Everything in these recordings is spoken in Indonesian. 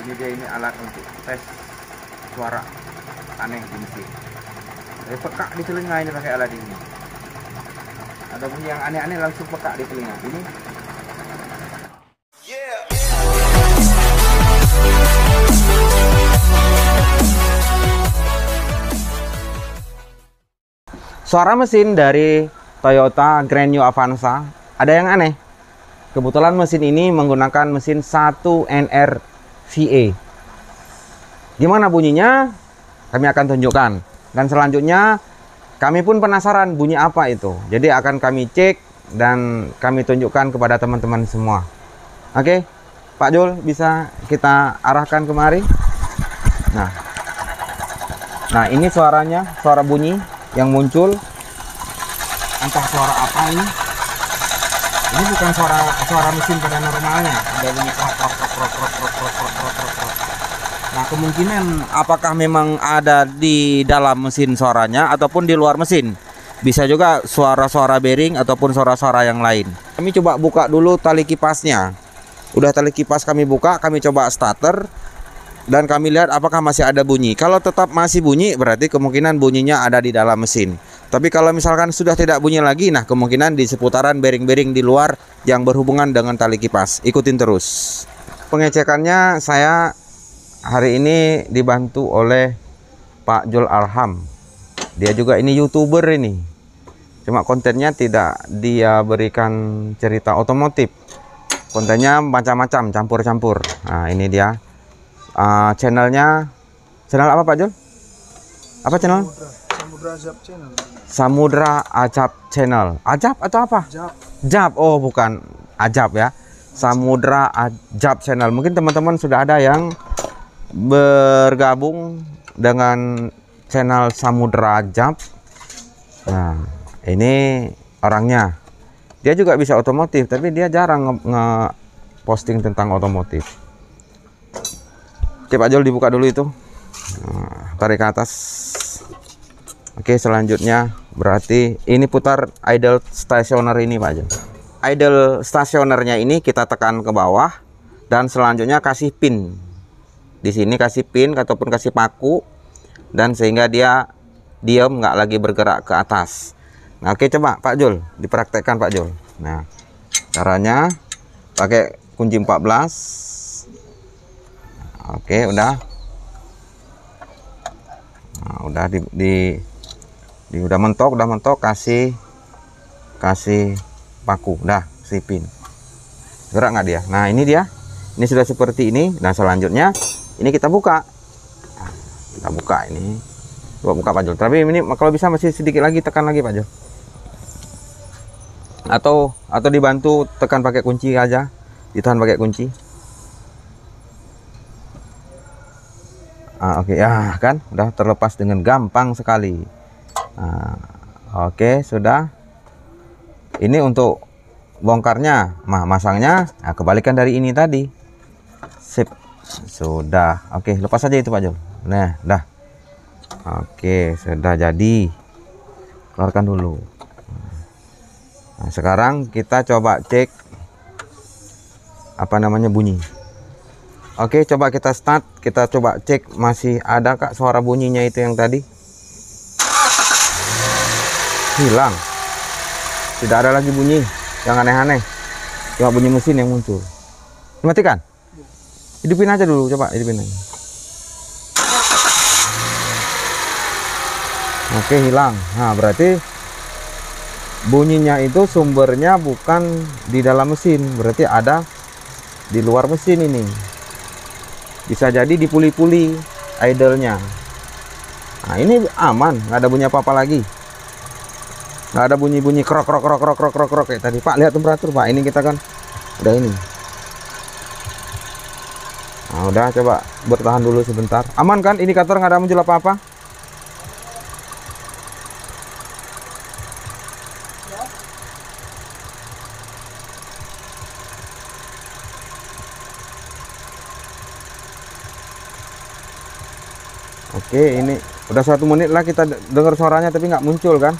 Jadi dia ini alat untuk tes suara aneh di mesin. Jadi peka di telinga ini pakai alat ini. Ada bunyi yang aneh-aneh langsung peka di telinga. Ini suara mesin dari Toyota Grand New Avanza ada yang aneh. Kebetulan mesin ini menggunakan mesin 1NR VA. Gimana bunyinya? Kami akan tunjukkan. Dan selanjutnya kami pun penasaran bunyi apa itu. Jadi akan kami cek dan kami tunjukkan kepada teman-teman semua. Oke, Pak Jul bisa kita arahkan kemari. Nah ini suaranya, suara bunyi yang muncul. Entah suara apa ini. Ini bukan suara mesin pada normalnya. Ada bunyi krok. Nah, kemungkinan apakah memang ada di dalam mesin suaranya ataupun di luar mesin. Bisa juga suara-suara bearing ataupun suara-suara yang lain. Kami coba buka dulu tali kipasnya. Udah tali kipas kami buka, kami coba starter dan kami lihat apakah masih ada bunyi. Kalau tetap masih bunyi, berarti kemungkinan bunyinya ada di dalam mesin. Tapi kalau misalkan sudah tidak bunyi lagi, nah kemungkinan di seputaran bearing-bearing di luar yang berhubungan dengan tali kipas. Ikutin terus. Pengecekannya saya hari ini dibantu oleh Pak Jul Arham. Dia juga ini YouTuber ini. Cuma kontennya tidak dia berikan cerita otomotif. Kontennya macam-macam, campur-campur. Nah ini dia. Channel apa Pak Jul? Apa channel? Samudra Ajab Channel. Samudra Ajab Channel. Ajab atau apa? Jab. Oh bukan Ajab ya. Samudra Ajab Channel. Mungkin teman-teman sudah ada yang bergabung dengan channel Samudra Ajab. Nah ini orangnya. Dia juga bisa otomotif, tapi dia jarang nge-posting tentang otomotif. Oke Pak Jul, dibuka dulu itu. Nah, tarik ke atas. Oke, selanjutnya berarti ini putar idle stationer ini Pak Jul. Idle stationernya ini kita tekan ke bawah dan selanjutnya kasih pin. Di sini kasih pin ataupun kasih paku dan sehingga dia diam, nggak lagi bergerak ke atas. Nah, oke coba Pak Jul dipraktekkan Pak Jul. Nah, caranya pakai kunci 14. Oke, udah. Nah, udah udah mentok, kasih paku, udah sipin. Gerak nggak dia? Nah, ini dia. Ini sudah seperti ini. Nah, selanjutnya ini kita buka. Nah, kita buka ini. Coba buka Pak Jul. Tapi ini kalau bisa masih sedikit lagi, tekan lagi Pak Jul. Atau dibantu tekan pakai kunci aja. Ditahan pakai kunci. Oke ya kan udah terlepas dengan gampang sekali. Oke sudah. Ini untuk bongkarnya, masangnya kebalikan dari ini tadi. Sip, sudah. Oke, lepas aja itu Pak Jul. Nah dah. Oke sudah jadi. Keluarkan dulu. Nah, sekarang kita coba cek apa namanya bunyi. Oke, coba kita start, kita coba cek masih ada kak suara bunyinya itu yang tadi. Hilang. Tidak ada lagi bunyi yang aneh-aneh. Cuma bunyi mesin yang muncul. Dimatikan? Hidupin aja dulu, coba hidupin aja. Oke, hilang. Nah, berarti bunyinya itu sumbernya bukan di dalam mesin, berarti ada di luar mesin ini. Bisa jadi di puli-puli idle-nya. Nah, ini aman, nggak ada bunyi apa-apa lagi. Nggak ada bunyi-bunyi krok kayak tadi. Pak, lihat temperatur, Pak. Ini kita kan udah ini. Nah, udah coba bertahan dulu sebentar. Aman kan? Indikator nggak ada muncul apa-apa. Oke, ini udah 1 menit lah kita dengar suaranya tapi nggak muncul kan.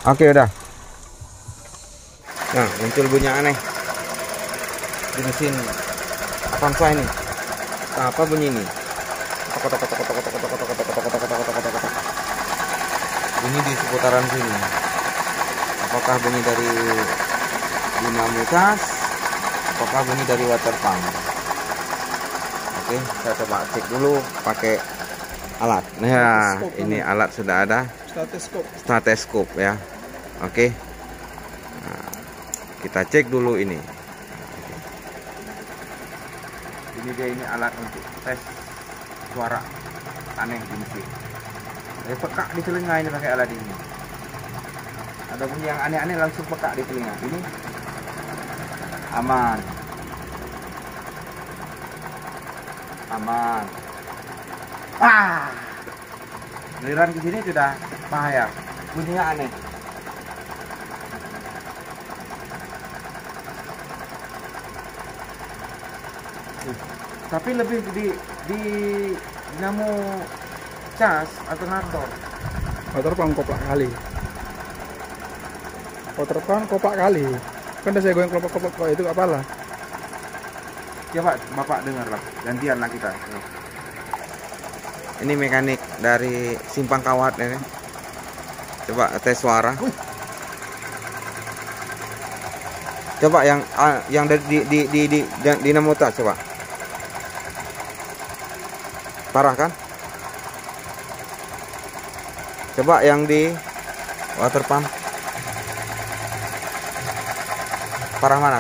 Oke, udah. Nah, muncul bunyi aneh di mesin Avanza ini. Apa bunyi ini? Bunyi di seputaran sini. Apakah bunyi dari dinamo cas? Apakah bunyi dari water pump? Oke, saya coba cek dulu pakai alat. Nah, ini alat sudah ada. Stetoskop ya. Oke. Nah, kita cek dulu ini. Ini dia, ini alat untuk tes suara aneh di mesin. Peka di telinga ini pakai alat ini. Ada bunyi yang aneh-aneh langsung peka di telinga. Ini aman. Aman. Giliran ke sini sudah bahaya. Bunyinya aneh. Tapi lebih di dinamo cas alternator. Water pump koplak kali. Water pump koplak kali. Kan udah saya goyang koplak itu apalah. Coba Bapak dengarlah, gantianlah kita. Ini mekanik dari Simpang Kawat ini. Coba tes suara. Coba yang di dinamo tas coba. Parah kan? Coba yang di water pump. Parah mana?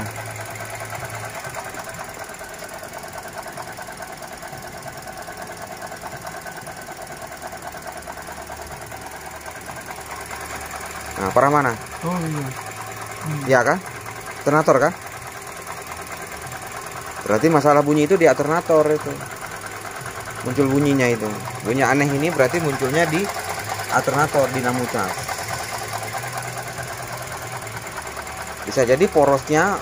Nah, parah mana? Oh iya. Iya kan? Alternator kan? Berarti masalah bunyi itu di alternator itu. Muncul bunyinya itu. Bunyi aneh ini berarti munculnya di alternator dinamo cas. Bisa jadi porosnya.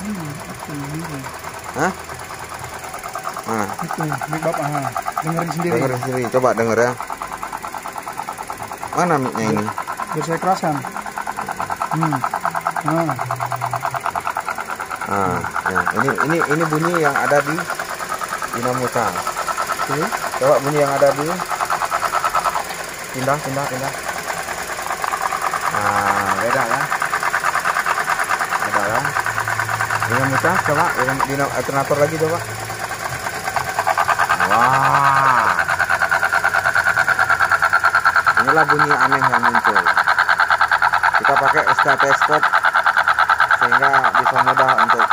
Hah? Mana? Itu, mic Bapak. Dengerin sendiri. Dengerin sendiri. Coba denger ya. Mana mic-nya ini? Biar saya kerasan. Ya, ini bunyi yang ada di dinamo cas. Coba bunyi yang ada di pindah. Nah, beda kan? Beda kan? Dinamo cas coba, dinamo alternator lagi coba. Wah. Inilah bunyi aneh yang muncul. Kita pakai stetoskop sehingga bisa mudah untuk